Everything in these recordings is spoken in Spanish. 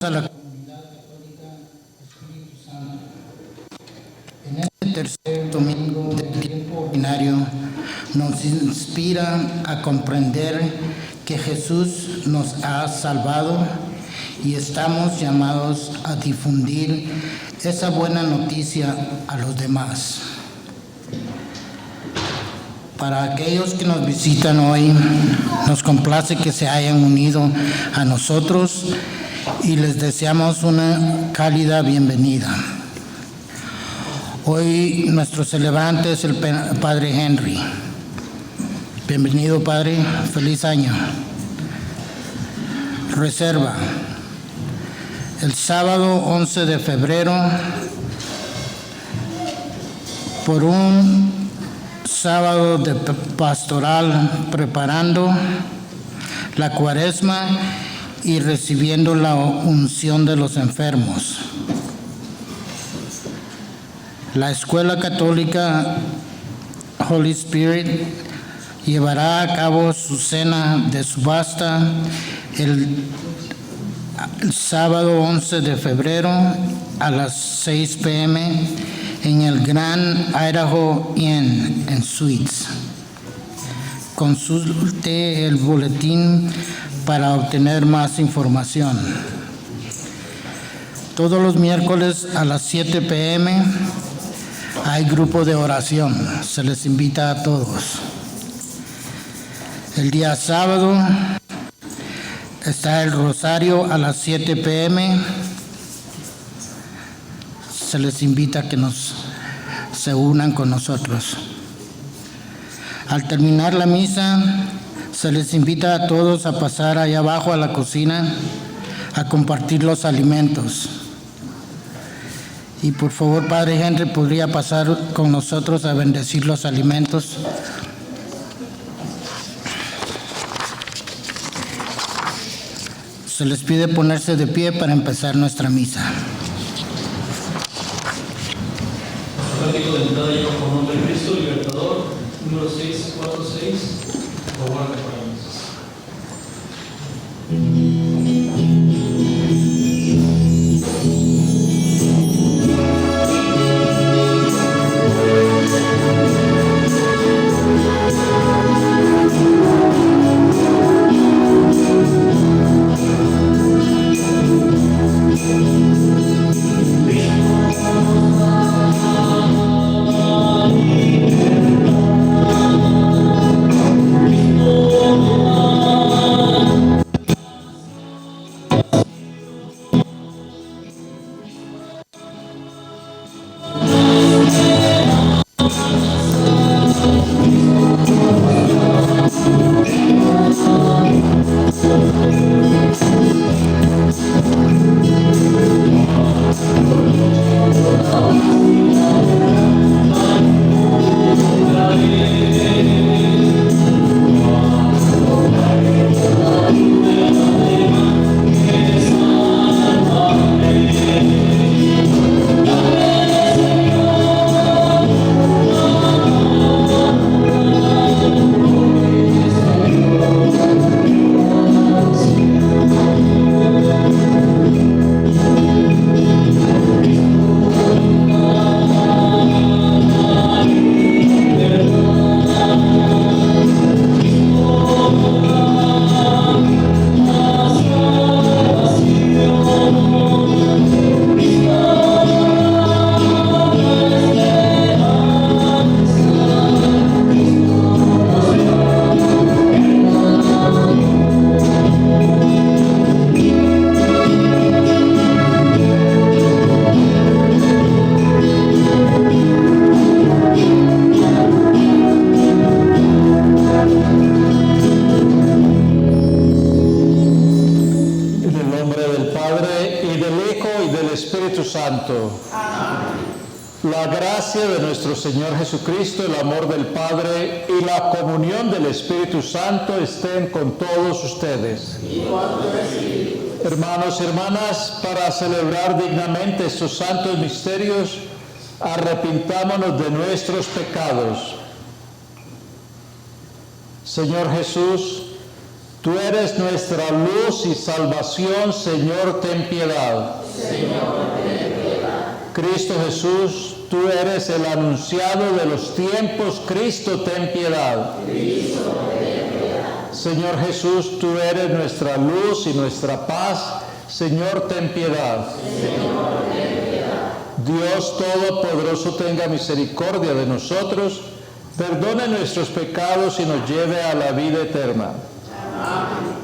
A la comunidad católica Espíritu Santo. En este tercer domingo del tiempo ordinario nos inspira a comprender que Jesús nos ha salvado y estamos llamados a difundir esa buena noticia a los demás. Para aquellos que nos visitan hoy, nos complace que se hayan unido a nosotros y les deseamos una cálida bienvenida. Hoy nuestro celebrante es el Padre Henry. Bienvenido, Padre. Feliz año. Reserva. El sábado 11 de febrero, por un sábado de pastoral, preparando la Cuaresma y recibiendo la unción de los enfermos. La Escuela Católica Holy Spirit llevará a cabo su cena de subasta el sábado 11 de febrero a las 6 p.m. en el Grand Idaho Inn en Suites. Consulte el boletín para obtener más información. Todos los miércoles a las 7 p.m. hay grupo de oración. Se les invita a todos. El día sábado está el rosario a las 7 p.m. Se les invita a que se unan con nosotros. Al terminar la misa, se les invita a todos a pasar allá abajo a la cocina a compartir los alimentos. Y por favor, Padre Henry, ¿podría pasar con nosotros a bendecir los alimentos? Se les pide ponerse de pie para empezar nuestra misa. Cántico de entrada lleva por nombre de Cristo, Libertador, número 646, por guarda para mí. La gracia de nuestro Señor Jesucristo, el amor del Padre y la comunión del Espíritu Santo estén con todos ustedes. Hermanos y hermanas, para celebrar dignamente estos santos misterios, arrepintámonos de nuestros pecados. Señor Jesús, Tú eres nuestra luz y salvación, Señor, ten piedad. Señor, ten piedad. Cristo Jesús, tú eres el anunciado de los tiempos, Cristo, ten piedad. Cristo, ten piedad. Señor Jesús, tú eres nuestra luz y nuestra paz, Señor, ten piedad. Señor, ten piedad. Dios Todopoderoso tenga misericordia de nosotros, perdone nuestros pecados y nos lleve a la vida eterna. Amén.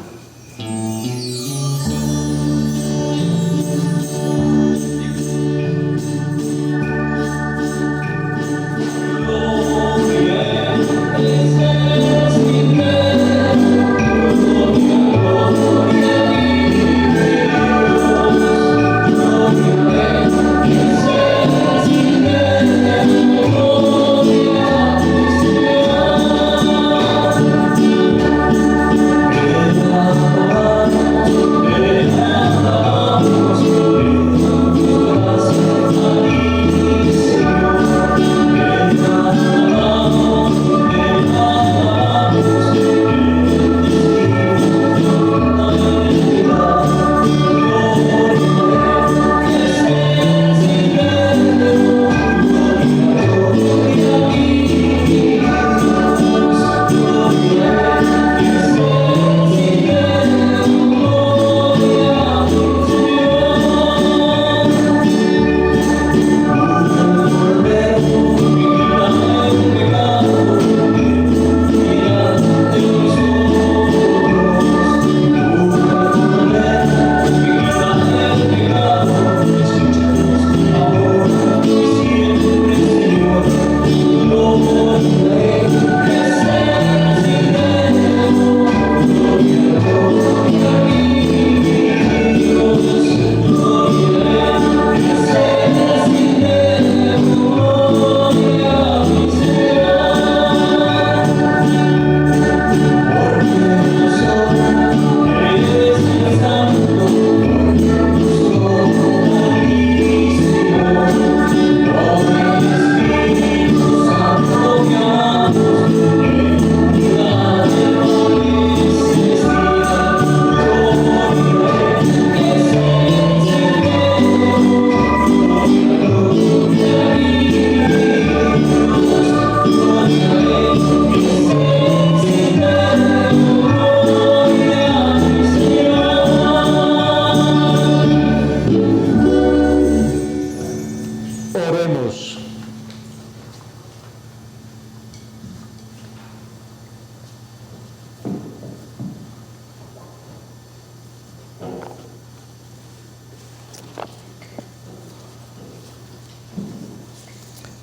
Oremos.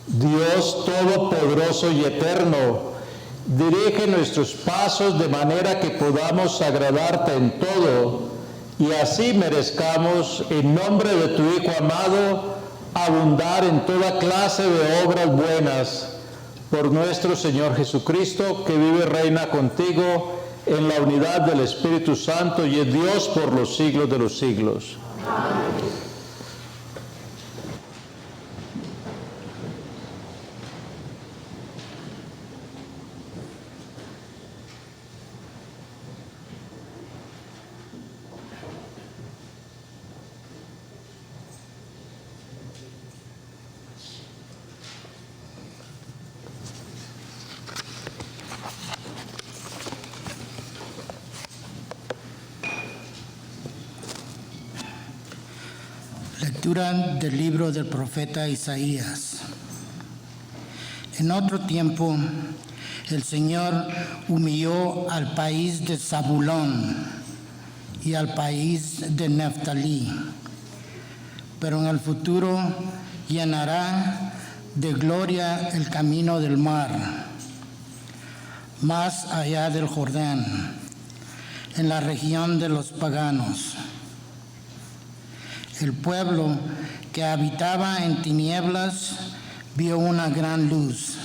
Dios Todopoderoso y Eterno, dirige nuestros pasos de manera que podamos agradarte en todo y así merezcamos, en nombre de tu Hijo amado, abundar en toda clase de obras buenas, por nuestro Señor Jesucristo, que vive y reina contigo en la unidad del Espíritu Santo y es Dios por los siglos de los siglos. Amén. Lectura del libro del profeta Isaías. En otro tiempo, el Señor humilló al país de Zabulón y al país de Neftalí, pero en el futuro llenará de gloria el camino del mar, más allá del Jordán, en la región de los paganos. El pueblo que habitaba en tinieblas vio una gran luz.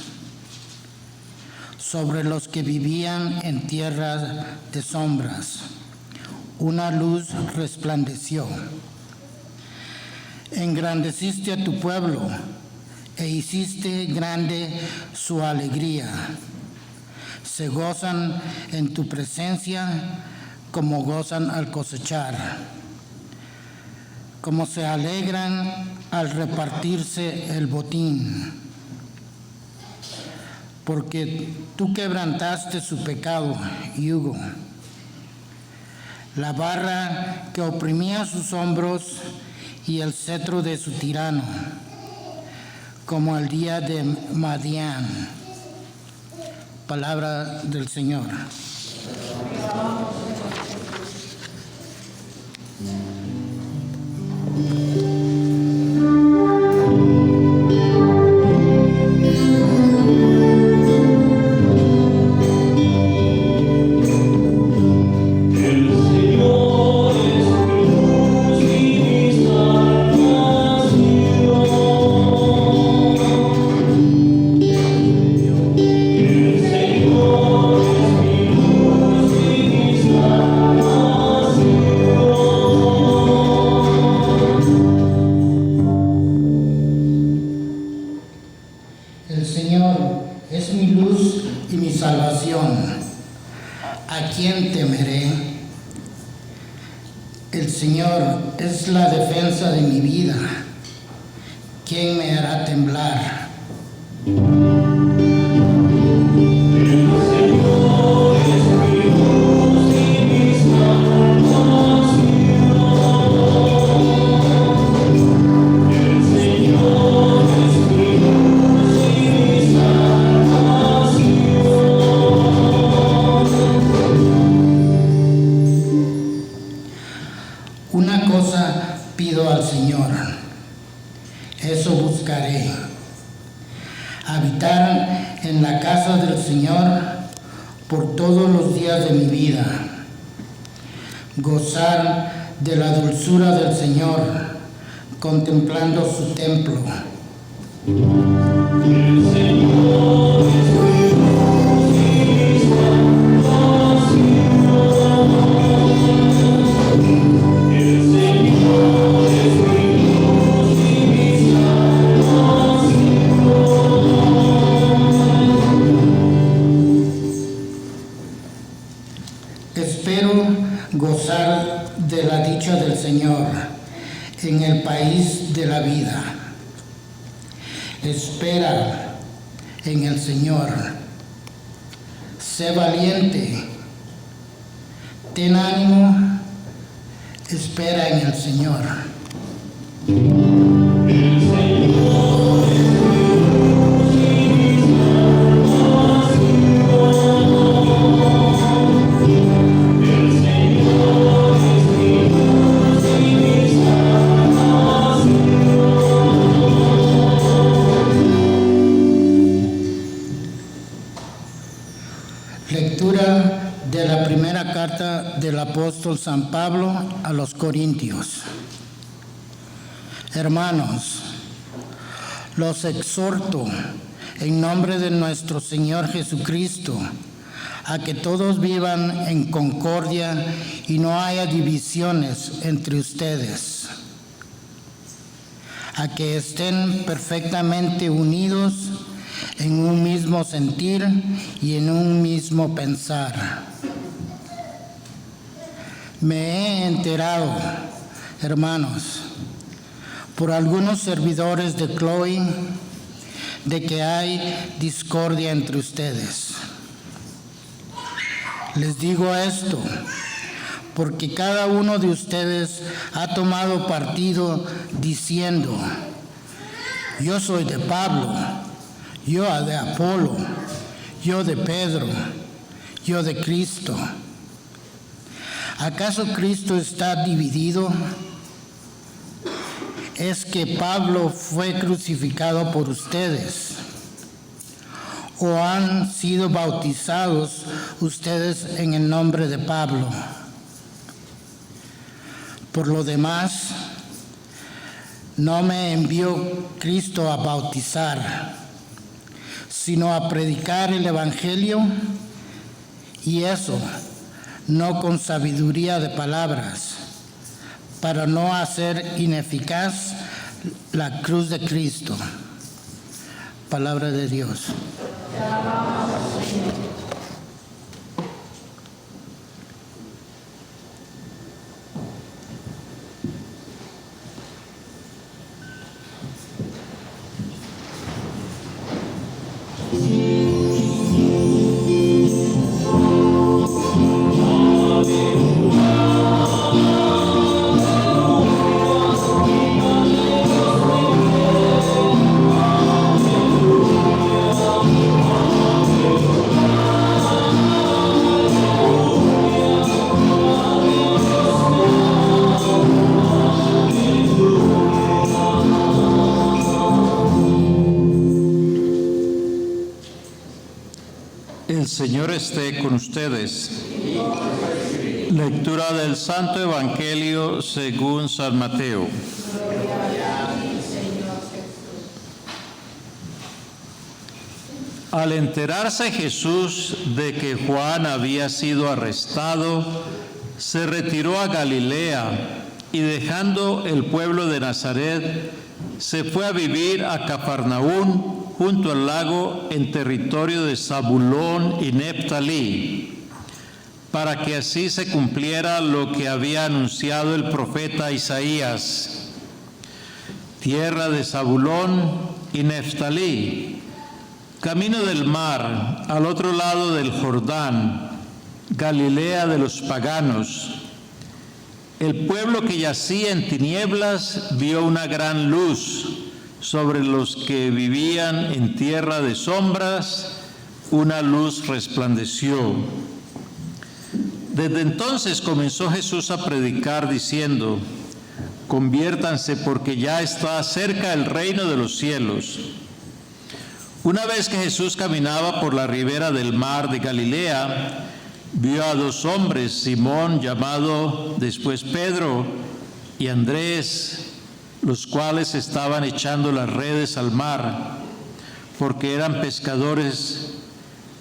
Sobre los que vivían en tierra de sombras, una luz resplandeció. Engrandeciste a tu pueblo e hiciste grande su alegría. Se gozan en tu presencia como gozan al cosechar, como se alegran al repartirse el botín. Porque tú quebrantaste su pecado, yugo, la barra que oprimía sus hombros y el cetro de su tirano, como el día de Madián. Palabra del Señor. El Señor es mi luz y mi salvación. ¿A quién temeré? El Señor es la defensa de mi vida. ¿Quién me hará temblar? Una cosa pido al Señor, eso buscaré: habitar en la casa del Señor por todos los días de mi vida, gozar de la dulzura del Señor, contemplando su templo. Espero gozar de la dicha del Señor en el país de la vida. Espera en el Señor. Sé valiente. Ten ánimo. Espera en el Señor. Lectura de la primera carta del apóstol San Pablo a los Corintios. Hermanos, los exhorto en nombre de nuestro Señor Jesucristo a que todos vivan en concordia y no haya divisiones entre ustedes, a que estén perfectamente unidos en un mismo sentir y en un mismo pensar. Me he enterado, hermanos, por algunos servidores de Chloe, de que hay discordia entre ustedes. Les digo esto porque cada uno de ustedes ha tomado partido diciendo: yo soy de Pablo, yo de Apolo, yo de Pedro, yo de Cristo. ¿Acaso Cristo está dividido? ¿Es que Pablo fue crucificado por ustedes? ¿O han sido bautizados ustedes en el nombre de Pablo? Por lo demás, no me envió Cristo a bautizar, sino a predicar el Evangelio, y eso no con sabiduría de palabras, para no hacer ineficaz la cruz de Cristo. Palabra de Dios. Señor esté con ustedes. Lectura del Santo Evangelio según San Mateo. Al enterarse Jesús de que Juan había sido arrestado, se retiró a Galilea y dejando el pueblo de Nazaret, se fue a vivir a Cafarnaún, junto al lago, en territorio de Zabulón y Neftalí, para que así se cumpliera lo que había anunciado el profeta Isaías: tierra de Zabulón y Neftalí, camino del mar, al otro lado del Jordán, Galilea de los paganos. El pueblo que yacía en tinieblas vio una gran luz. Sobre los que vivían en tierra de sombras, una luz resplandeció. Desde entonces comenzó Jesús a predicar diciendo: conviértanse, porque ya está cerca el reino de los cielos. Una vez que Jesús caminaba por la ribera del mar de Galilea, vio a dos hombres, Simón, llamado después Pedro, y Andrés, los cuales estaban echando las redes al mar, porque eran pescadores.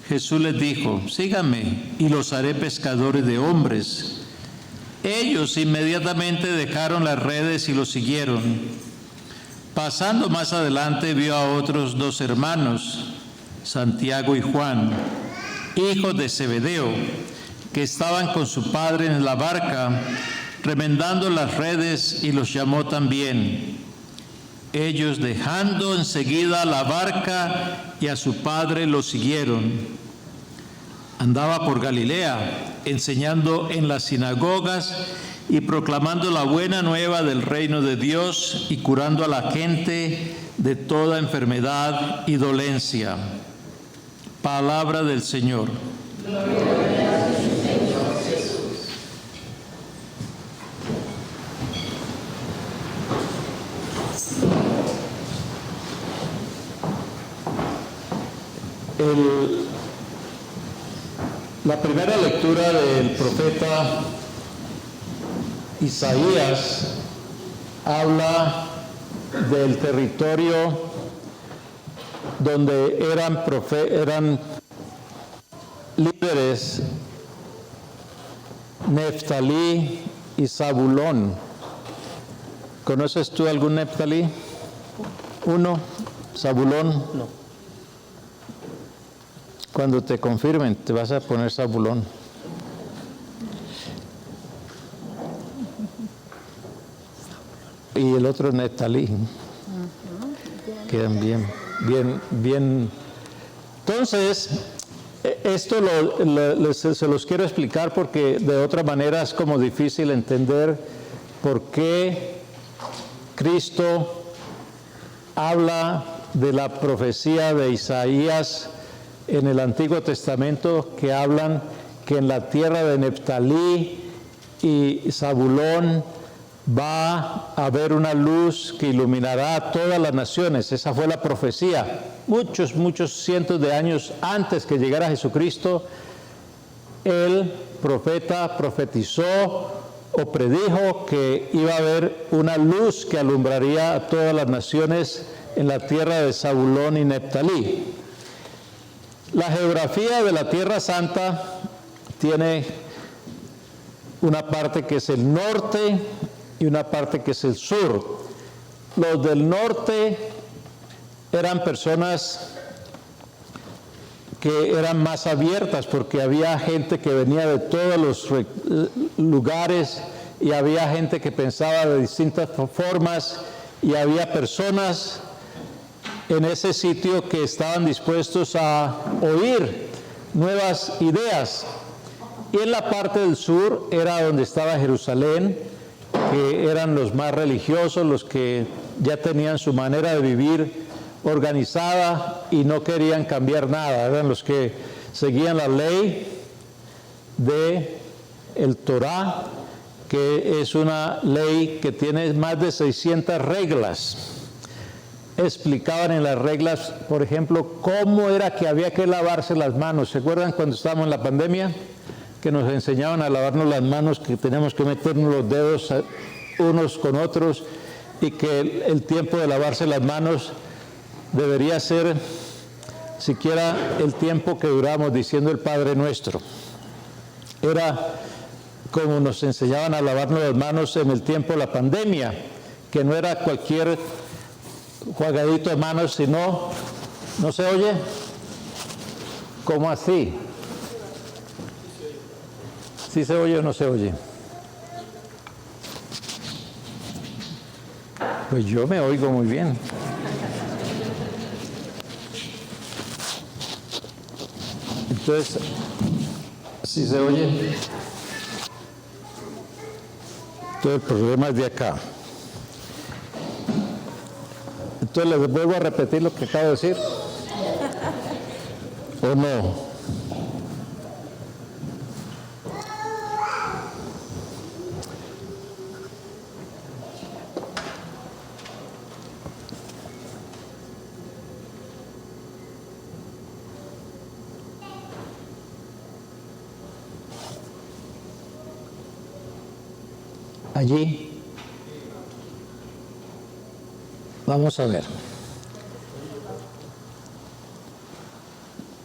Jesús les dijo: síganme, y los haré pescadores de hombres. Ellos inmediatamente dejaron las redes y los siguieron. Pasando más adelante, vio a otros dos hermanos, Santiago y Juan, hijos de Zebedeo, que estaban con su padre en la barca, remendando las redes, y los llamó también. Ellos, dejando enseguida la barca y a su padre, lo siguieron. Andaba por Galilea, enseñando en las sinagogas y proclamando la buena nueva del reino de Dios y curando a la gente de toda enfermedad y dolencia. Palabra del Señor. Gloria a ti, Señor Jesús. La primera lectura del profeta Isaías habla del territorio donde eran líderes Neftalí y Zabulón. ¿Conoces tú algún Neftalí? ¿Uno? ¿Zabulón? No. Cuando te confirmen, te vas a poner Zabulón. Y el otro Neftalí. Quedan bien. Entonces, esto se los quiero explicar porque de otra manera es como difícil entender por qué Cristo habla de la profecía de Isaías en el Antiguo Testamento, que hablan que en la tierra de Neftalí y Zabulón va a haber una luz que iluminará a todas las naciones. Esa fue la profecía. Muchos cientos de años antes que llegara Jesucristo, el profeta profetizó o predijo que iba a haber una luz que alumbraría a todas las naciones en la tierra de Zabulón y Neftalí. La geografía de la Tierra Santa tiene una parte que es el norte y una parte que es el sur. Los del norte eran personas que eran más abiertas porque había gente que venía de todos los lugares y había gente que pensaba de distintas formas y había personas en ese sitio que estaban dispuestos a oír nuevas ideas. Y en la parte del sur era donde estaba Jerusalén, que eran los más religiosos, los que ya tenían su manera de vivir organizada y no querían cambiar nada. Eran los que seguían la ley de el Torá, que es una ley que tiene más de 600 reglas. explicaban en las reglas, por ejemplo, cómo era que había que lavarse las manos. ¿Se acuerdan cuando estábamos en la pandemia? Que nos enseñaban a lavarnos las manos, que teníamos que meternos los dedos unos con otros y que el tiempo de lavarse las manos debería ser siquiera el tiempo que duramos diciendo el Padre Nuestro. Era como nos enseñaban a lavarnos las manos en el tiempo de la pandemia, que no era cualquier jugadito de manos, sino, ¿no se oye? ¿Cómo así? ¿Sí se oye o no se oye? Pues yo me oigo muy bien. Entonces, ¿sí se oye? Entonces el problema es de acá. Entonces les vuelvo a repetir lo que acabo de decir. ¿O no? Allí, vamos a ver.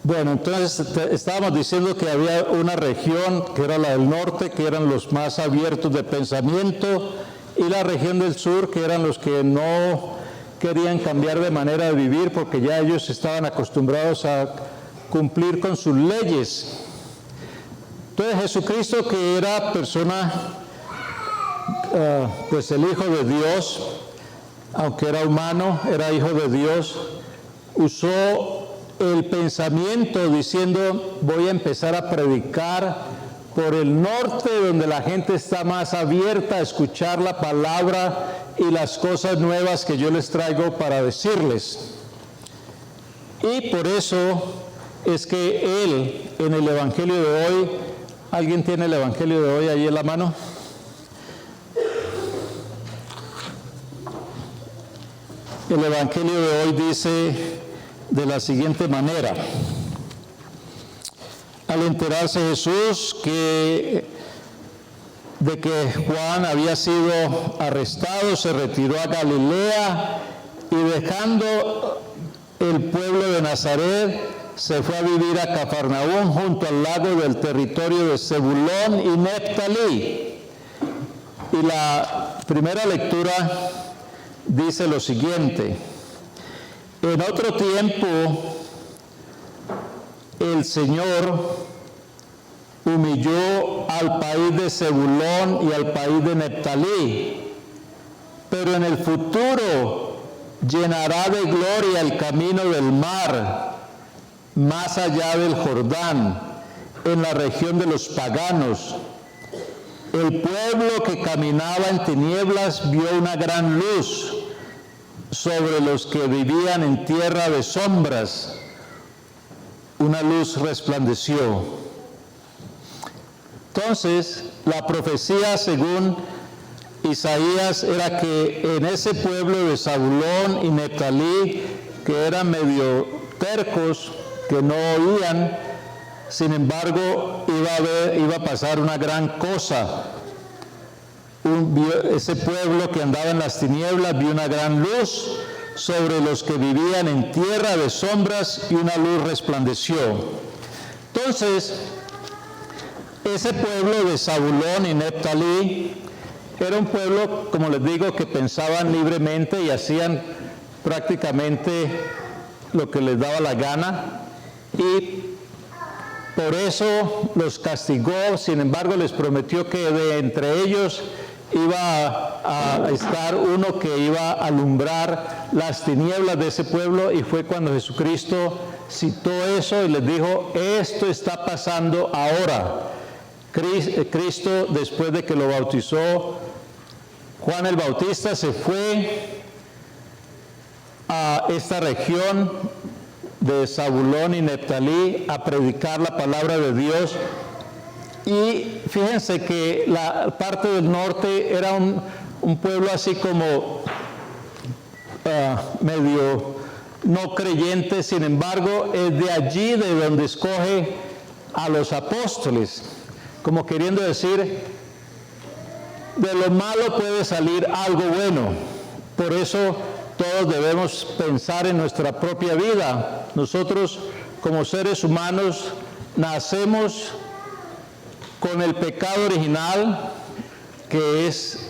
Bueno, entonces estábamos diciendo que había una región que era la del norte, que eran los más abiertos de pensamiento, y la región del sur, que eran los que no querían cambiar de manera de vivir, porque ya ellos estaban acostumbrados a cumplir con sus leyes. Entonces Jesucristo, que era persona, pues el Hijo de Dios, aunque era humano, era Hijo de Dios, usó el pensamiento diciendo: voy a empezar a predicar por el norte, donde la gente está más abierta a escuchar la palabra y las cosas nuevas que yo les traigo para decirles. Y por eso es que Él, en el Evangelio de hoy, ¿alguien tiene el Evangelio de hoy ahí en la mano? El Evangelio de hoy dice de la siguiente manera: al enterarse Jesús de que Juan había sido arrestado, se retiró a Galilea y, dejando el pueblo de Nazaret, se fue a vivir a Cafarnaúm, junto al lago del territorio de Zebulón y Neftalí. Y la primera lectura dice lo siguiente: en otro tiempo el Señor humilló al país de Zebulón y al país de Neftalí, pero en el futuro llenará de gloria el camino del mar, más allá del Jordán, en la región de los paganos. El pueblo que caminaba en tinieblas vio una gran luz. Sobre los que vivían en tierra de sombras, una luz resplandeció. Entonces, la profecía según Isaías era que en ese pueblo de Zabulón y Neftalí, que eran medio tercos, que no oían, sin embargo, iba a pasar una gran cosa. Ese pueblo que andaba en las tinieblas vio una gran luz sobre los que vivían en tierra de sombras, y una luz resplandeció. Entonces, ese pueblo de Zabulón y Neftalí era un pueblo, como les digo, que pensaban libremente y hacían prácticamente lo que les daba la gana, y por eso los castigó. Sin embargo, les prometió que de entre ellos iba a estar uno que iba a alumbrar las tinieblas de ese pueblo, y fue cuando Jesucristo citó eso y les dijo: esto está pasando ahora. Cristo, después de que lo bautizó Juan el Bautista, se fue a esta región de Zabulón y Neftalí a predicar la palabra de Dios. Y fíjense que la parte del norte era un pueblo así como medio no creyente, sin embargo, es de allí de donde escoge a los apóstoles, como queriendo decir, de lo malo puede salir algo bueno. Por eso todos debemos pensar en nuestra propia vida. Nosotros, como seres humanos, nacemos con el pecado original, que es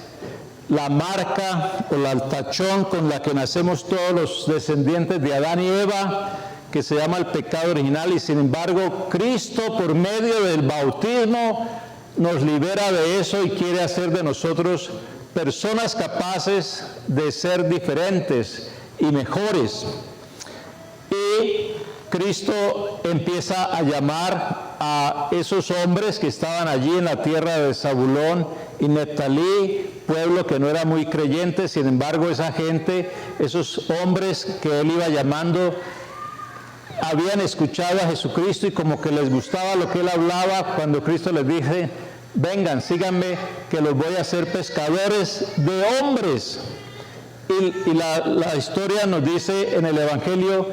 la marca o el tachón con la que nacemos todos los descendientes de Adán y Eva, que se llama el pecado original, y sin embargo Cristo, por medio del bautismo, nos libera de eso y quiere hacer de nosotros personas capaces de ser diferentes y mejores. Y Cristo empieza a llamar a esos hombres que estaban allí en la tierra de Zabulón y Neftalí, pueblo que no era muy creyente. Sin embargo, esa gente, esos hombres que él iba llamando, habían escuchado a Jesucristo y como que les gustaba lo que él hablaba cuando Cristo les dice: vengan, síganme, que los voy a hacer pescadores de hombres. Y la historia nos dice en el Evangelio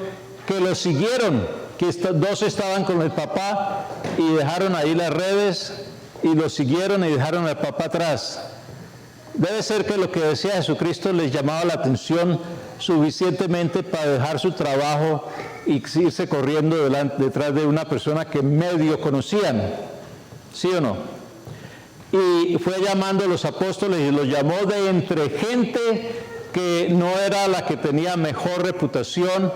que los siguieron, que dos estaban con el papá y dejaron ahí las redes y los siguieron y dejaron al papá atrás. Debe ser que lo que decía Jesucristo les llamaba la atención suficientemente para dejar su trabajo y irse corriendo detrás de una persona que medio conocían, ¿sí o no? Y fue llamando a los apóstoles y los llamó de entre gente que no era la que tenía mejor reputación,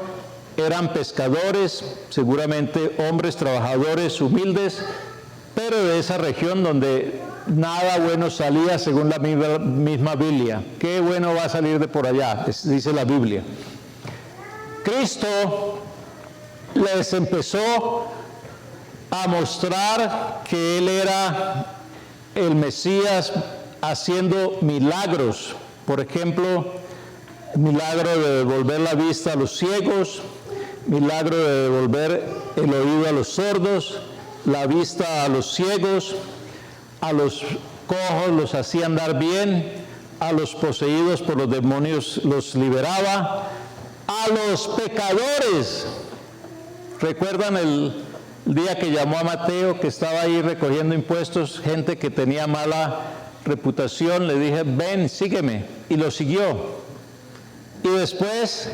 eran pescadores, seguramente hombres trabajadores humildes, pero de esa región donde nada bueno salía según la misma Biblia. ¿Qué bueno va a salir de por allá?, dice la Biblia. Cristo les empezó a mostrar que Él era el Mesías haciendo milagros. Por ejemplo, milagro de devolver la vista a los ciegos, milagro de devolver el oído a los sordos, la vista a los ciegos, a los cojos los hacía andar bien, a los poseídos por los demonios los liberaba, a los pecadores. ¿Recuerdan el día que llamó a Mateo, que estaba ahí recogiendo impuestos, gente que tenía mala reputación? Le dije: ven, sígueme, y lo siguió. Y después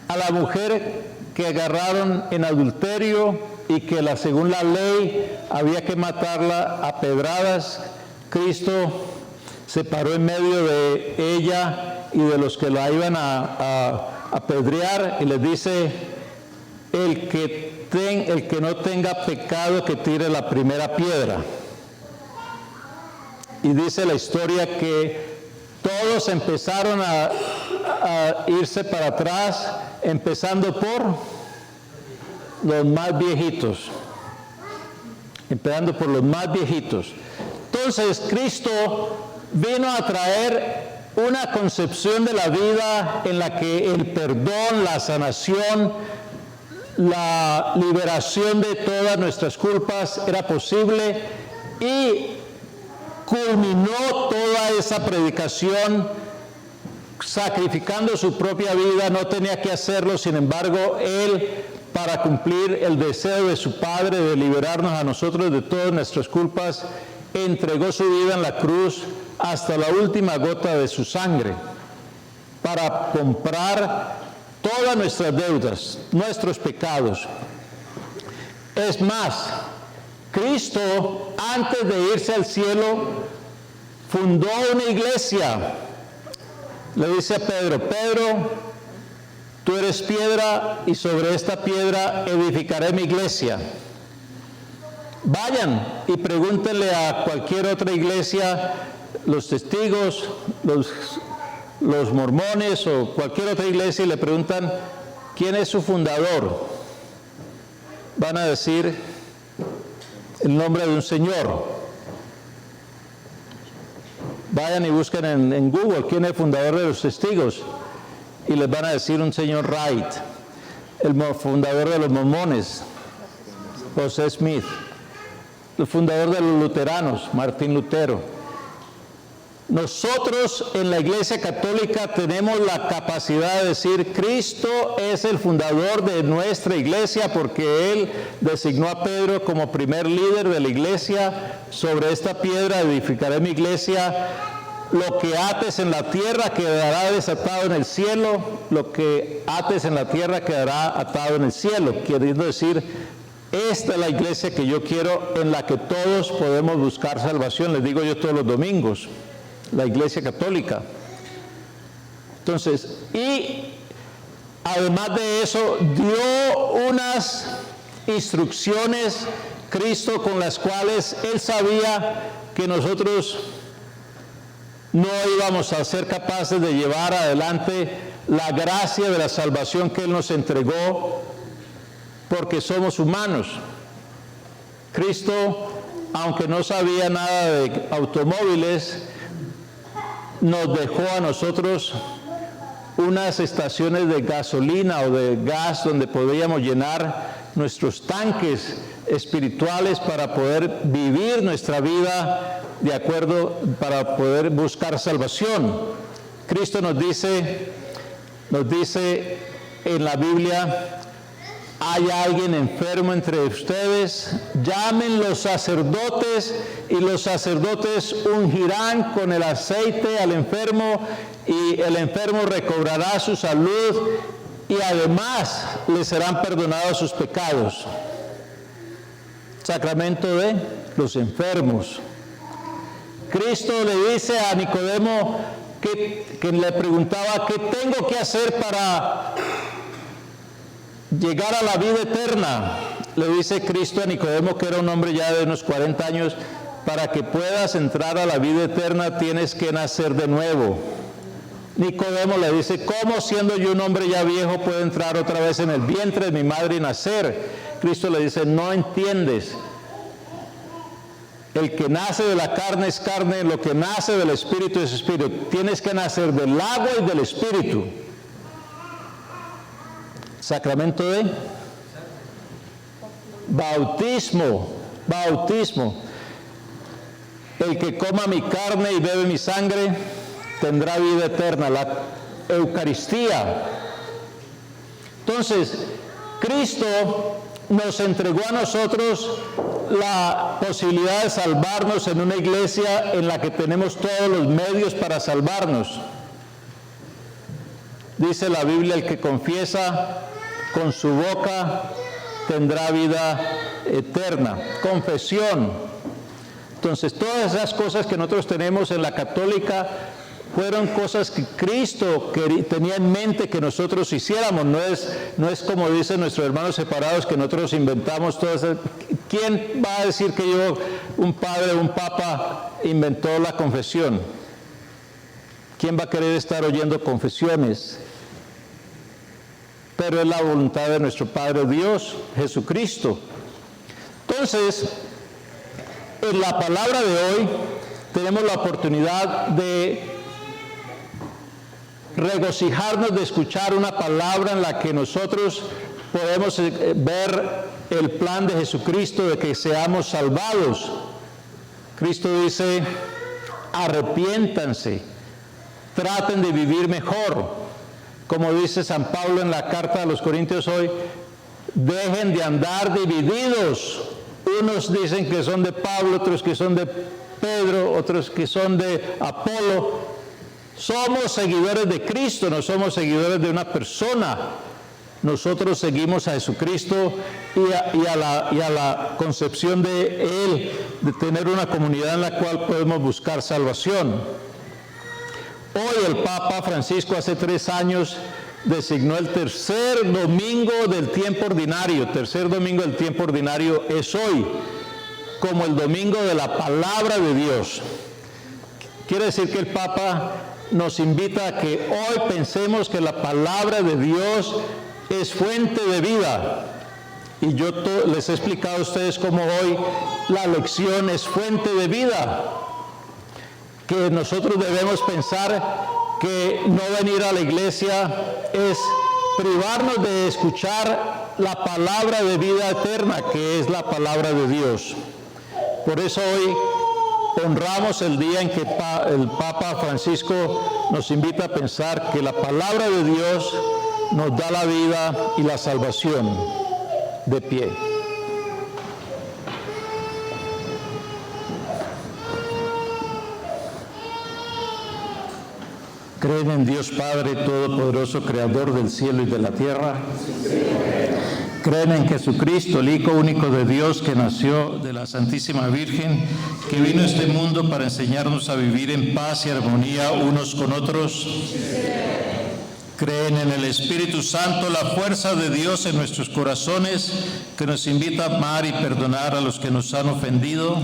a la mujer que agarraron en adulterio y que según la ley había que matarla a pedradas, Cristo se paró en medio de ella y de los que la iban a apedrear y les dice: el que no tenga pecado, que tire la primera piedra. Y dice la historia que todos empezaron a irse para atrás, empezando por los más viejitos. Entonces Cristo vino a traer una concepción de la vida en la que el perdón, la sanación, la liberación de todas nuestras culpas era posible, y culminó toda esa predicación sacrificando su propia vida. No tenía que hacerlo, sin embargo, Él, para cumplir el deseo de su Padre de liberarnos a nosotros de todas nuestras culpas, entregó su vida en la cruz hasta la última gota de su sangre para comprar todas nuestras deudas, nuestros pecados. Es más, Cristo, antes de irse al cielo, fundó una iglesia. Le dice a Pedro: Pedro, tú eres piedra y sobre esta piedra edificaré mi iglesia. Vayan y pregúntenle a cualquier otra iglesia, los testigos, los mormones o cualquier otra iglesia, y le preguntan: ¿quién es su fundador? Van a decir el nombre de un señor. Vayan y busquen en Google quién es el fundador de los testigos y les van a decir un señor Wright. El fundador de los mormones, José Smith. El fundador de los luteranos, Martín Lutero. Nosotros en la Iglesia Católica tenemos la capacidad de decir, Cristo es el fundador de nuestra iglesia porque Él designó a Pedro como primer líder de la iglesia. Sobre esta piedra edificaré mi iglesia. Lo que ates en la tierra quedará desatado en el cielo. Lo que ates en la tierra quedará atado en el cielo. Queriendo decir, esta es la iglesia que yo quiero, en la que todos podemos buscar salvación. Les digo yo todos los domingos. La Iglesia Católica. Entonces, y además de eso, dio unas instrucciones Cristo con las cuales Él sabía que nosotros no íbamos a ser capaces de llevar adelante la gracia de la salvación que Él nos entregó, porque somos humanos. Cristo, aunque no sabía nada de automóviles, nos dejó a nosotros unas estaciones de gasolina o de gas donde podíamos llenar nuestros tanques espirituales para poder vivir nuestra vida de acuerdo, para poder buscar salvación. Cristo nos dice en la Biblia, hay alguien enfermo entre ustedes, llamen los sacerdotes y los sacerdotes ungirán con el aceite al enfermo y el enfermo recobrará su salud y además le serán perdonados sus pecados. Sacramento de los enfermos. Cristo le dice a Nicodemo que le preguntaba, ¿qué tengo que hacer para llegar a la vida eterna? Le dice Cristo a Nicodemo, que era un hombre ya de unos 40 años, para que puedas entrar a la vida eterna tienes que nacer de nuevo. Nicodemo le dice, ¿cómo siendo yo un hombre ya viejo puedo entrar otra vez en el vientre de mi madre y nacer? Cristo le dice, no entiendes. El que nace de la carne es carne, lo que nace del espíritu es espíritu. Tienes que nacer del agua y del espíritu. Sacramento de bautismo. El que coma mi carne y bebe mi sangre tendrá vida eterna. La Eucaristía. Entonces, Cristo nos entregó a nosotros la posibilidad de salvarnos en una iglesia en la que tenemos todos los medios para salvarnos. Dice la Biblia, el que confiesa con su boca tendrá vida eterna. Confesión. Entonces, todas esas cosas que nosotros tenemos en la católica fueron cosas que Cristo tenía en mente que nosotros hiciéramos. No es como dicen nuestros hermanos separados que nosotros inventamos todo eso. ¿Quién va a decir que un padre, un papa, inventó la confesión? ¿Quién va a querer estar oyendo confesiones? Pero es la voluntad de nuestro Padre Dios, Jesucristo. Entonces, en la palabra de hoy tenemos la oportunidad de regocijarnos de escuchar una palabra en la que nosotros podemos ver el plan de Jesucristo de que seamos salvados. Cristo dice, arrepiéntanse, traten de vivir mejor. Como dice San Pablo en la carta a los Corintios hoy, dejen de andar divididos. Unos dicen que son de Pablo, otros que son de Pedro, otros que son de Apolo. Somos seguidores de Cristo, no somos seguidores de una persona. Nosotros seguimos a Jesucristo y a la concepción de Él, de tener una comunidad en la cual podemos buscar salvación. Hoy el Papa Francisco, hace 3 años, designó el tercer domingo del tiempo ordinario. Tercer domingo del tiempo ordinario es hoy, como el domingo de la palabra de Dios. Quiere decir que el Papa nos invita a que hoy pensemos que la palabra de Dios es fuente de vida. Y yo les he explicado a ustedes cómo hoy la lección es fuente de vida. Que nosotros debemos pensar que no venir a la iglesia es privarnos de escuchar la palabra de vida eterna, que es la palabra de Dios. Por eso hoy honramos el día en que el Papa Francisco nos invita a pensar que la palabra de Dios nos da la vida y la salvación. De pie. ¿Creen en Dios Padre Todopoderoso, Creador del cielo y de la tierra? ¿Creen en Jesucristo, el Hijo único de Dios, que nació de la Santísima Virgen, que vino a este mundo para enseñarnos a vivir en paz y armonía unos con otros? ¿Creen en el Espíritu Santo, la fuerza de Dios en nuestros corazones, que nos invita a amar y perdonar a los que nos han ofendido?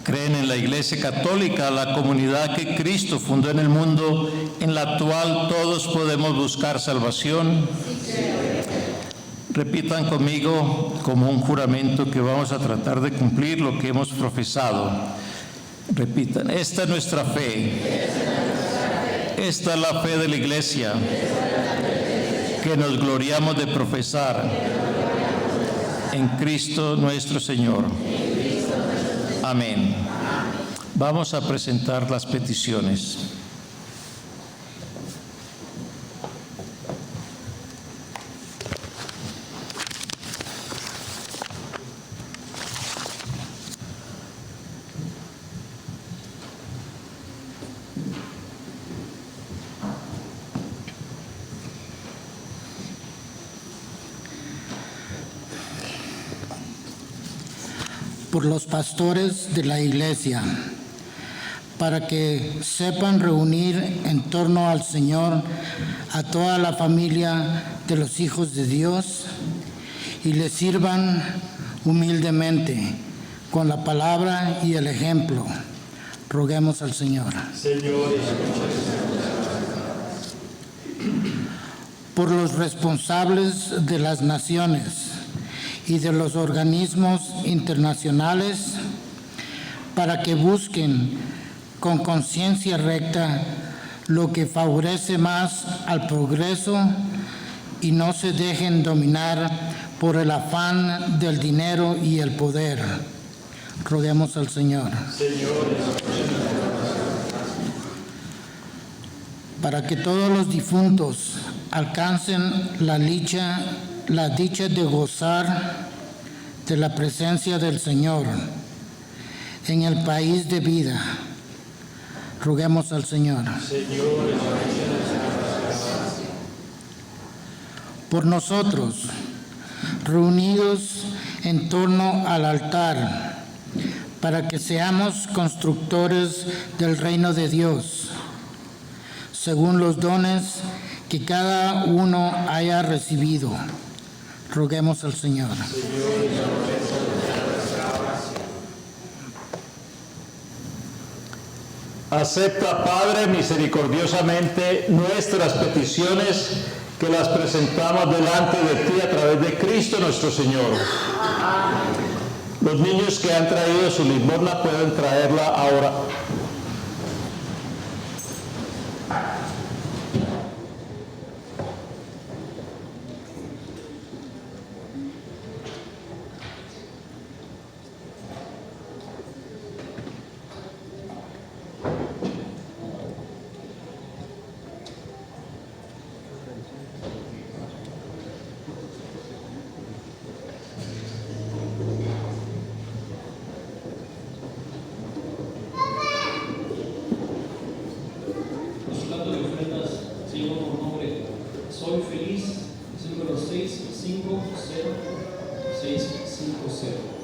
¿Creen en la Iglesia Católica, la comunidad que Cristo fundó en el mundo, en la cual todos podemos buscar salvación? Repitan conmigo como un juramento que vamos a tratar de cumplir lo que hemos profesado. Repitan, esta es nuestra fe. Esta es la fe de la Iglesia que nos gloriamos de profesar en Cristo nuestro Señor. Amén. Vamos a presentar las peticiones. Por los pastores de la Iglesia, para que sepan reunir en torno al Señor a toda la familia de los hijos de Dios y les sirvan humildemente con la palabra y el ejemplo. Roguemos al Señor. Por los responsables de las naciones y de los organismos internacionales, para que busquen con conciencia recta lo que favorece más al progreso y no se dejen dominar por el afán del dinero y el poder. Roguemos al Señor. Para que todos los difuntos alcancen la dicha de gozar de la presencia del Señor en el país de vida. Roguemos al Señor. Por nosotros, reunidos en torno al altar, para que seamos constructores del reino de Dios, según los dones que cada uno haya recibido. Roguemos al Señor. Acepta, Padre, misericordiosamente nuestras peticiones, que las presentamos delante de ti a través de Cristo nuestro Señor. Los niños que han traído su limosna pueden traerla ahora. Soy feliz, número 650-650.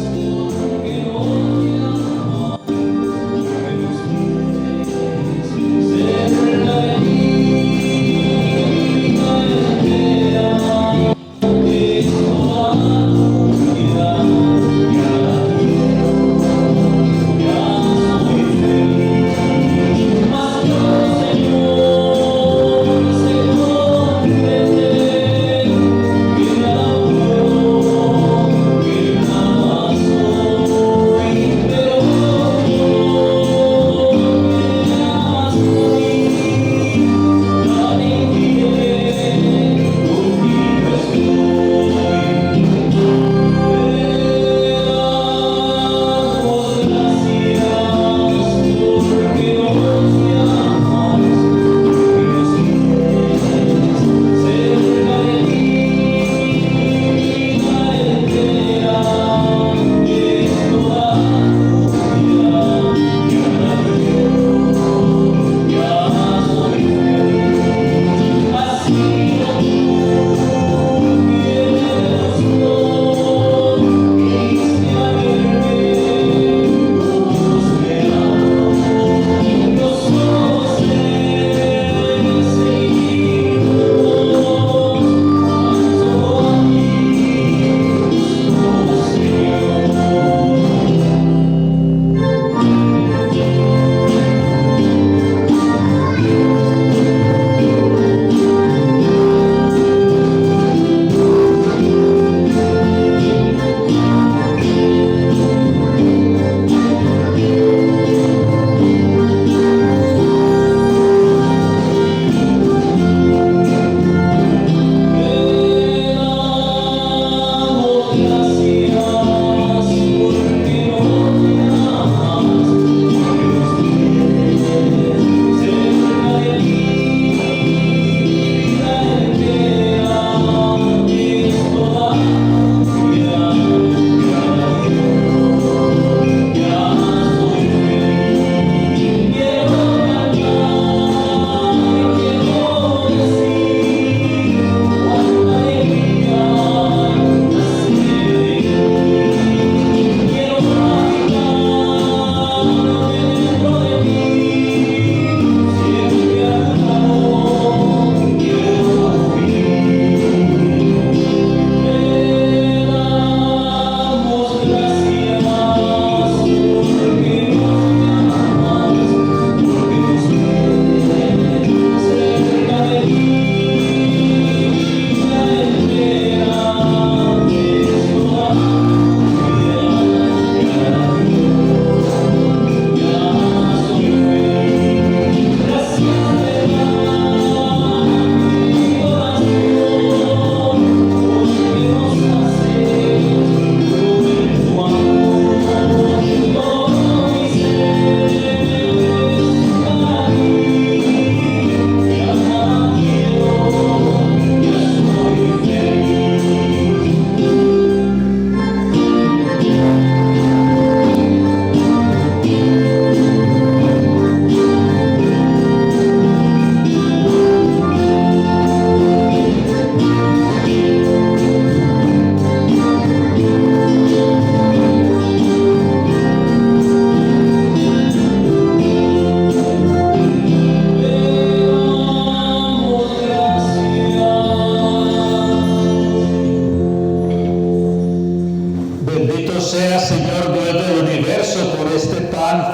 Gracias, porque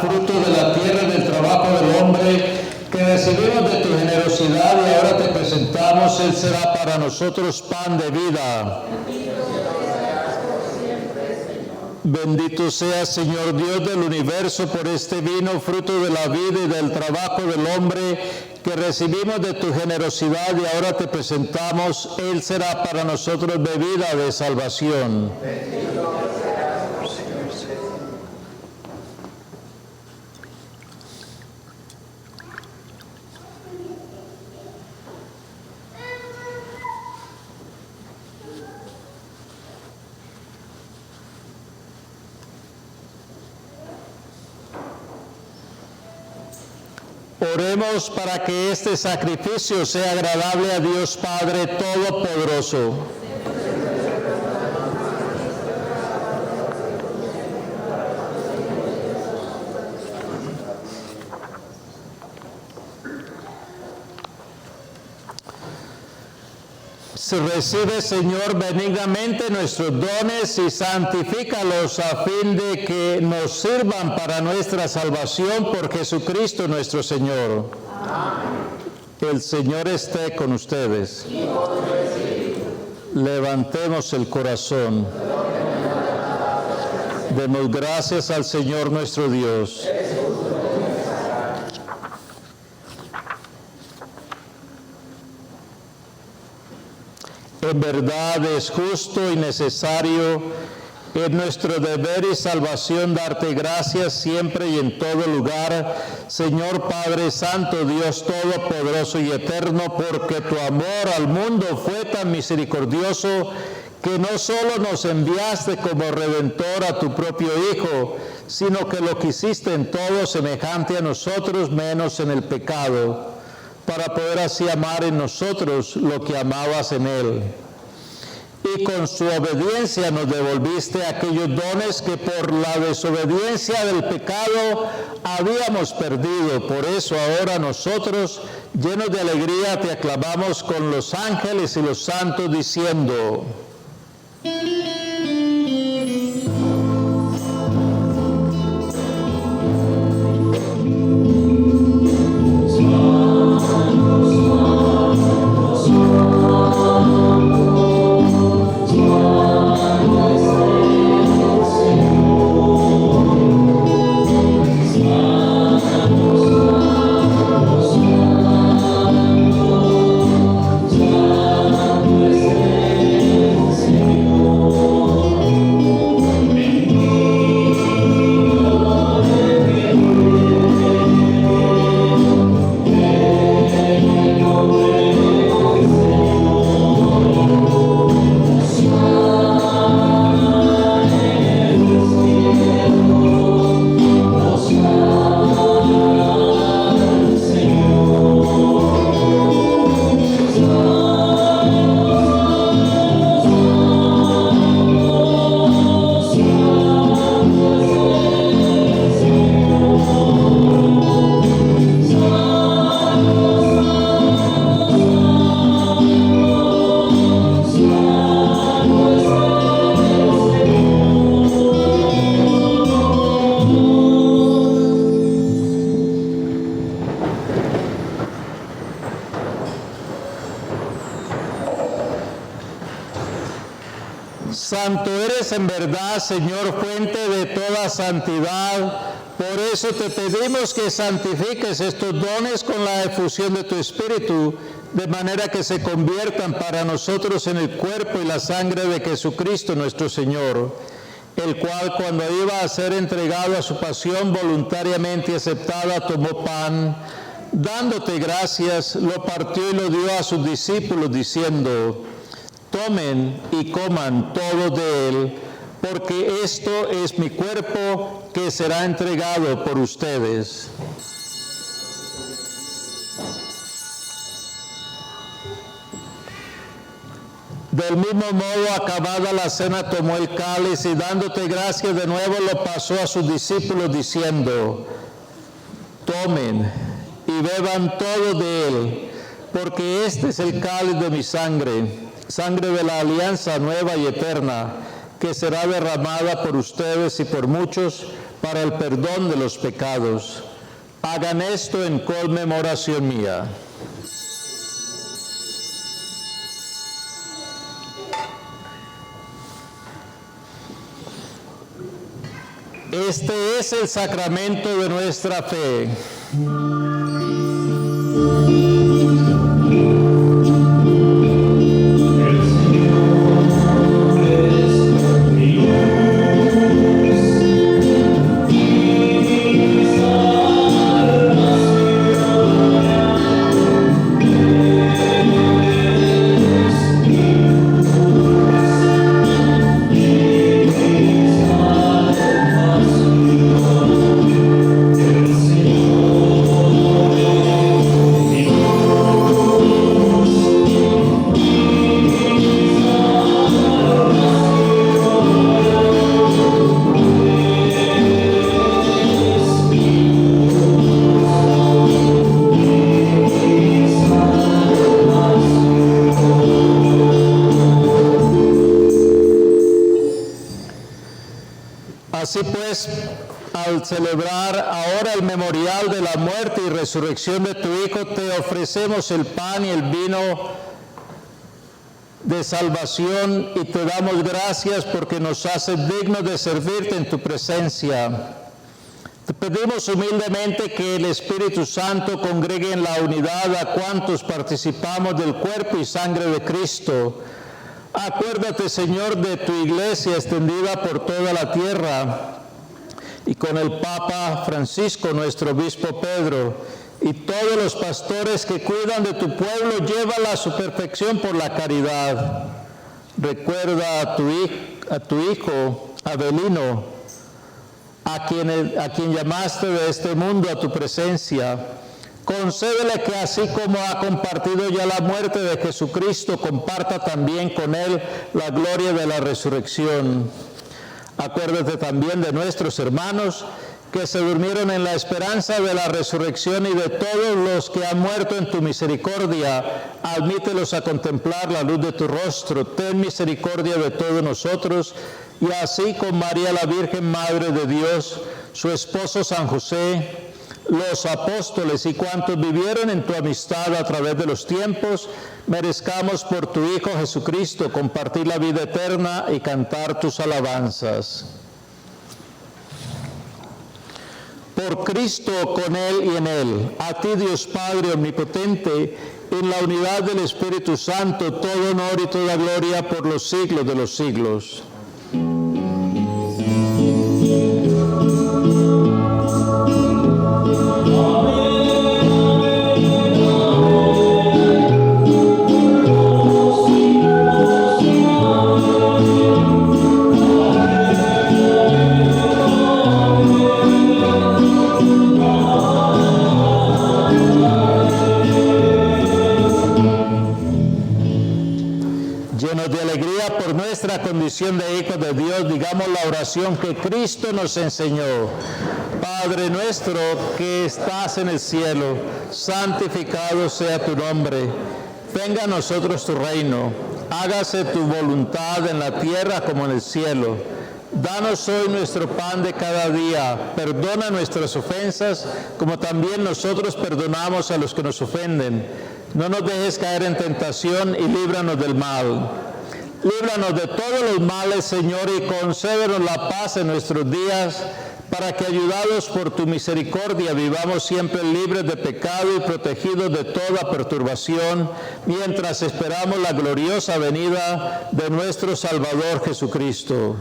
fruto de la tierra y del trabajo del hombre, que recibimos de tu generosidad y ahora te presentamos. Él será para nosotros pan de vida. Bendito seas, Señor Dios del universo, por este vino, fruto de la vida y del trabajo del hombre, que recibimos de tu generosidad y ahora te presentamos. Él será para nosotros bebida de salvación. Oremos para que este sacrificio sea agradable a Dios Padre Todopoderoso. Recibe, Señor, benignamente nuestros dones y santifícalos a fin de que nos sirvan para nuestra salvación por Jesucristo nuestro Señor. Amén. El Señor esté con ustedes. Levantemos el corazón. Demos gracias al Señor nuestro Dios. En verdad es justo y necesario, es nuestro deber y salvación darte gracias siempre y en todo lugar, Señor Padre Santo, Dios Todopoderoso y Eterno, porque tu amor al mundo fue tan misericordioso que no solo nos enviaste como Redentor a tu propio Hijo, sino que lo quisiste en todo semejante a nosotros, menos en el pecado, para poder así amar en nosotros lo que amabas en Él. Y con su obediencia nos devolviste aquellos dones que por la desobediencia del pecado habíamos perdido. Por eso ahora nosotros, llenos de alegría, te aclamamos con los ángeles y los santos, diciendo: Santo eres en verdad, Señor, fuente de toda santidad. Por eso te pedimos que santifiques estos dones con la efusión de tu Espíritu, de manera que se conviertan para nosotros en el cuerpo y la sangre de Jesucristo nuestro Señor, el cual, cuando iba a ser entregado a su pasión voluntariamente aceptada, tomó pan, dándote gracias, lo partió y lo dio a sus discípulos, diciendo: tomen y coman todos de él, porque esto es mi cuerpo que será entregado por ustedes. Del mismo modo, acabada la cena, tomó el cáliz y dándote gracias de nuevo lo pasó a sus discípulos, diciendo: tomen y beban todos de él, porque este es el cáliz de mi sangre, sangre de la alianza nueva y eterna, que será derramada por ustedes y por muchos para el perdón de los pecados. Hagan esto en conmemoración mía. Este es el sacramento de nuestra fe. Así pues, al celebrar ahora el memorial de la muerte y resurrección de tu Hijo, te ofrecemos el pan y el vino de salvación y te damos gracias porque nos haces dignos de servirte en tu presencia. Te pedimos humildemente que el Espíritu Santo congregue en la unidad a cuantos participamos del cuerpo y sangre de Cristo. Acuérdate, Señor, de tu iglesia extendida por toda la tierra y con el Papa Francisco, nuestro obispo Pedro, y todos los pastores que cuidan de tu pueblo, llévala a su perfección por la caridad. Recuerda a tu hijo Avelino, a quien llamaste de este mundo a tu presencia. Concédele que así como ha compartido ya la muerte de Jesucristo, comparta también con él la gloria de la resurrección. Acuérdate también de nuestros hermanos que se durmieron en la esperanza de la resurrección y de todos los que han muerto en tu misericordia. Admítelos a contemplar la luz de tu rostro. Ten misericordia de todos nosotros, y así con María la Virgen, Madre de Dios, su esposo San José, los apóstoles y cuantos vivieron en tu amistad a través de los tiempos, merezcamos por tu Hijo Jesucristo compartir la vida eterna y cantar tus alabanzas. Por Cristo, con Él y en Él, a ti Dios Padre Omnipotente, en la unidad del Espíritu Santo, todo honor y toda gloria por los siglos de los siglos. Llenos de alegría por nuestra condición de hijos de Dios, digamos la oración que Cristo nos enseñó. Padre nuestro que estás en el cielo, santificado sea tu nombre. Venga a nosotros tu reino. Hágase tu voluntad en la tierra como en el cielo. Danos hoy nuestro pan de cada día. Perdona nuestras ofensas, como también nosotros perdonamos a los que nos ofenden. No nos dejes caer en tentación y líbranos del mal. Líbranos de todos los males, Señor, y concédenos la paz en nuestros días, para que, ayudados por tu misericordia, vivamos siempre libres de pecado y protegidos de toda perturbación, mientras esperamos la gloriosa venida de nuestro Salvador Jesucristo.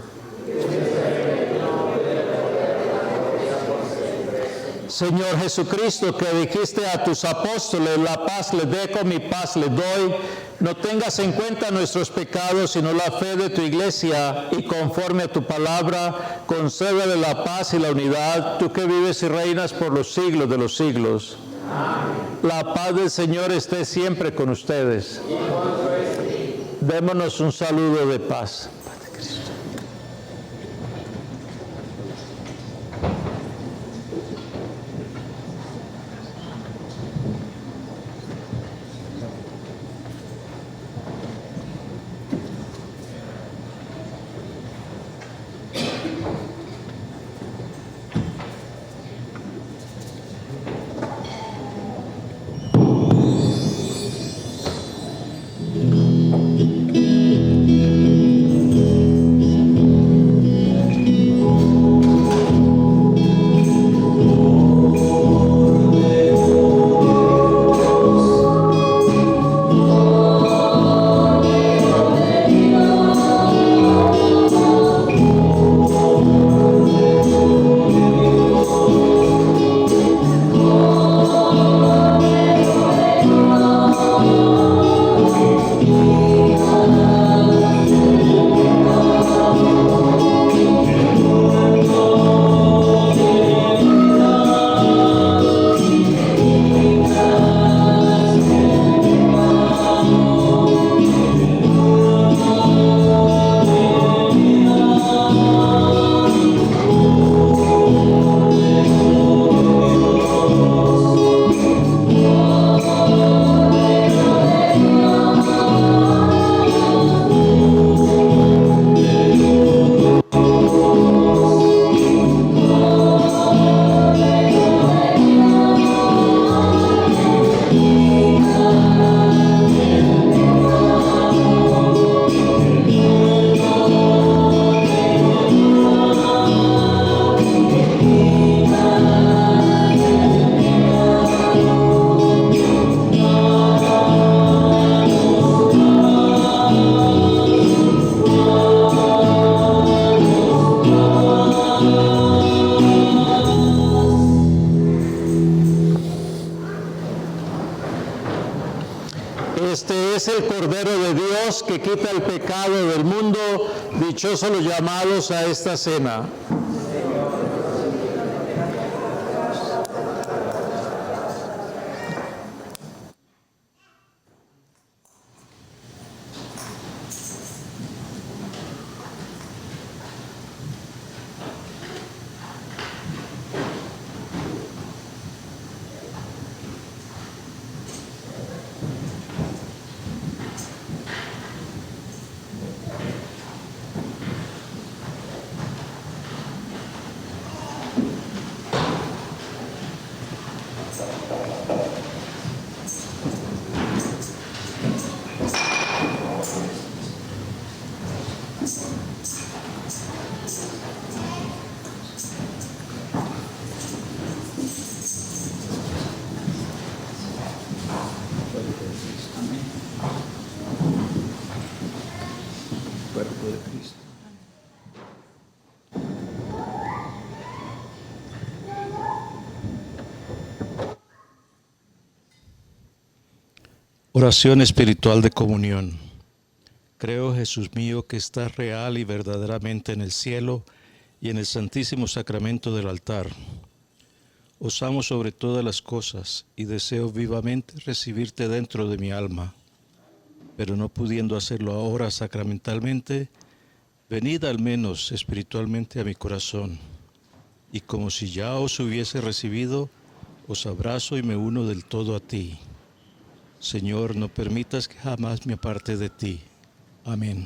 Señor Jesucristo, que dijiste a tus apóstoles, la paz les dejo, mi paz les doy, no tengas en cuenta nuestros pecados, sino la fe de tu iglesia, y conforme a tu palabra, concédele la paz y la unidad, tú que vives y reinas por los siglos de los siglos. Amén. La paz del Señor esté siempre con ustedes. Démonos un saludo de paz. Este es el Cordero de Dios que quita el pecado del mundo. Dichosos los llamados a esta cena. Oración espiritual de comunión. Creo, Jesús mío, que estás real y verdaderamente en el cielo y en el santísimo sacramento del altar. Os amo sobre todas las cosas y deseo vivamente recibirte dentro de mi alma. Pero no pudiendo hacerlo ahora sacramentalmente, venid al menos espiritualmente a mi corazón. Y como si ya os hubiese recibido, os abrazo y me uno del todo a ti. Señor, no permitas que jamás me aparte de ti. Amén.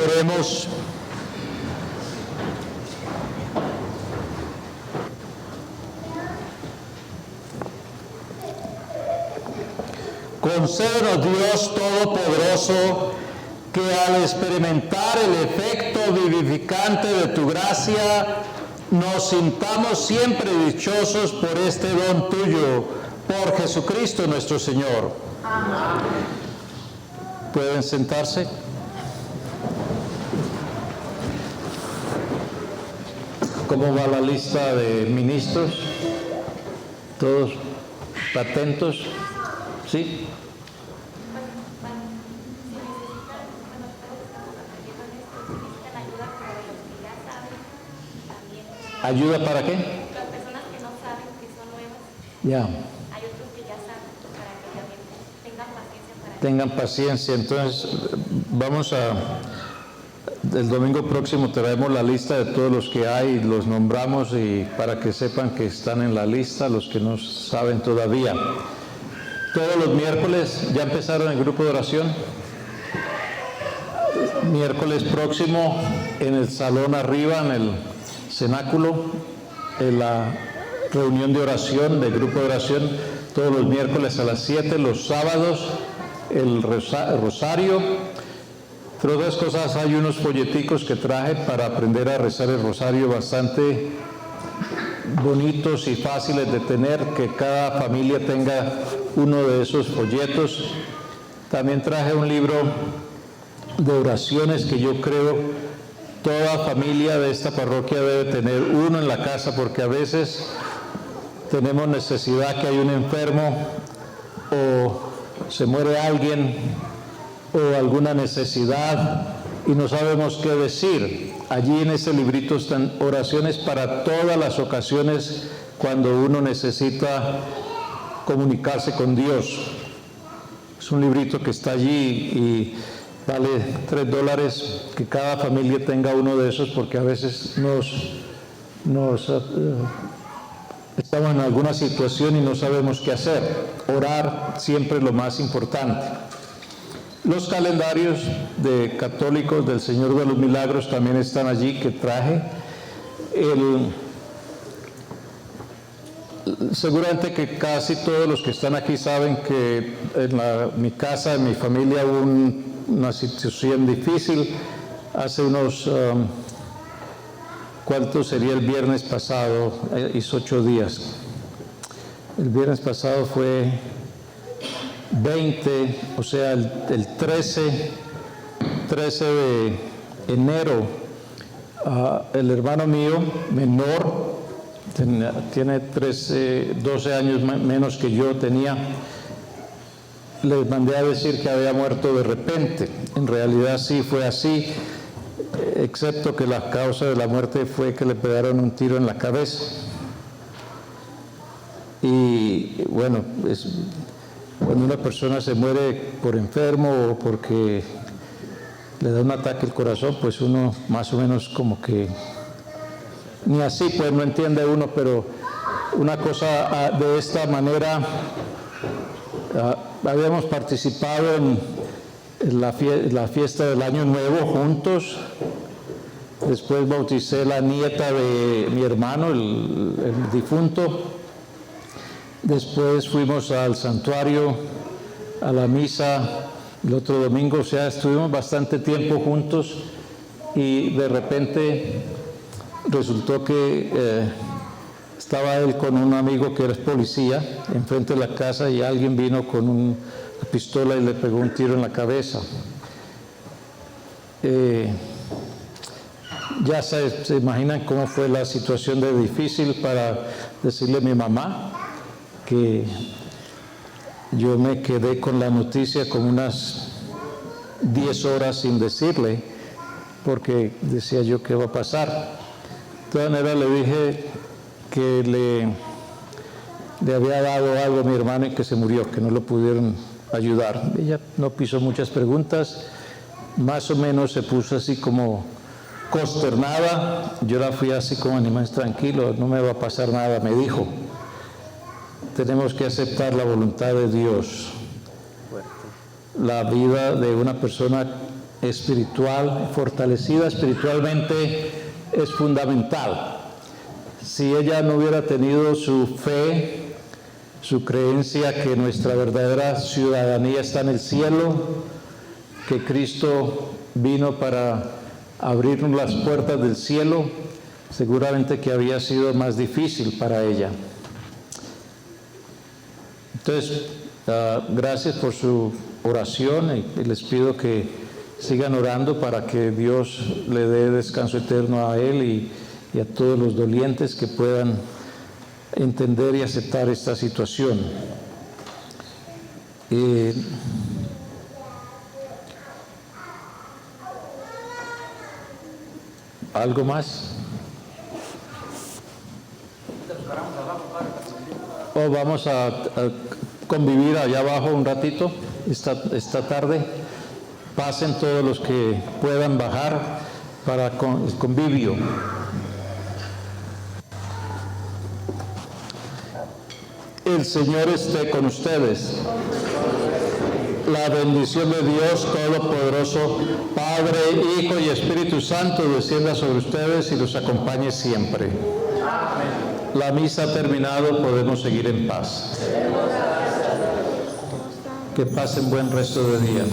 Oremos. Concédenos, Dios Todopoderoso, que al experimentar el efecto vivificante de tu gracia, nos sintamos siempre dichosos por este don tuyo, por Jesucristo nuestro Señor. Amén. ¿Pueden sentarse? ¿Cómo va la lista de ministros? ¿Todos atentos? ¿Sí? ¿Ayuda para qué? Las personas que no saben, que son nuevas. Ya. Hay otros que ya saben, para que también tengan paciencia para Tengan paciencia. Entonces, vamos a... El domingo próximo traemos la lista de todos los que hay, los nombramos y para que sepan que están en la lista, los que no saben todavía. Todos los miércoles, ¿ya empezaron el grupo de oración? Miércoles próximo, en el salón arriba, en el cenáculo, en la reunión de oración, del grupo de oración, todos los miércoles a las 7, los sábados, el rosario. Entre otras cosas, hay unos folleticos que traje para aprender a rezar el rosario bastante bonitos y fáciles de tener, que cada familia tenga uno de esos folletos. También traje un libro de oraciones que yo creo toda familia de esta parroquia debe tener uno en la casa, porque a veces tenemos necesidad que hay un enfermo o se muere alguien o alguna necesidad y no sabemos qué decir. Allí en ese librito están oraciones para todas las ocasiones cuando uno necesita comunicarse con Dios. Es un librito que está allí y vale $3, que cada familia tenga uno de esos, porque a veces estamos en alguna situación y no sabemos qué hacer. Orar siempre es lo más importante. Los calendarios de católicos del Señor de los Milagros también están allí, que traje. Seguramente que casi todos los que están aquí saben que en mi casa, en mi familia, hubo una situación difícil. Hace unos, ¿cuánto sería el viernes pasado? Hizo 8 días. El viernes pasado fue 20, o sea, el 13 de enero, el hermano mío menor, tiene 12 años menos que yo tenía, les mandé a decir que había muerto de repente. En realidad sí fue así, excepto que la causa de la muerte fue que le pegaron un tiro en la cabeza. Y bueno, cuando una persona se muere por enfermo o porque le da un ataque al corazón, pues uno más o menos como que ni así pues no entiende uno, pero una cosa de esta manera. Habíamos participado en la fiesta del Año Nuevo juntos. Después bauticé la nieta de mi hermano, el difunto. Después fuimos al santuario, a la misa el otro domingo. O sea, estuvimos bastante tiempo juntos y de repente resultó que estaba él con un amigo que era policía enfrente de la casa y alguien vino con una pistola y le pegó un tiro en la cabeza. Ya se imaginan cómo fue la situación de difícil para decirle a mi mamá, que yo me quedé con la noticia como unas 10 horas sin decirle, porque decía yo qué va a pasar. De todas maneras le dije que le había dado algo a mi hermano y que se murió, que no lo pudieron ayudar. Ella no hizo muchas preguntas, más o menos se puso así como consternada. Yo la fui así como animal, tranquilo, no me va a pasar nada, me dijo. Tenemos que aceptar la voluntad de Dios. La vida de una persona espiritual, fortalecida espiritualmente, es fundamental. Si ella no hubiera tenido su fe, su creencia que nuestra verdadera ciudadanía está en el cielo, que Cristo vino para abrirnos las puertas del cielo, seguramente que había sido más difícil para ella. Entonces, gracias por su oración y les pido que sigan orando para que Dios le dé descanso eterno a él y a todos los dolientes que puedan entender y aceptar esta situación. ¿Algo más? ¿O vamos a convivir allá abajo un ratito esta tarde? Pasen todos los que puedan bajar para el convivio. El Señor esté con ustedes. La bendición de Dios Todopoderoso, Padre, Hijo y Espíritu Santo, descienda sobre ustedes y los acompañe siempre. La misa ha terminado, podemos seguir en paz. Que pasen buen resto de día.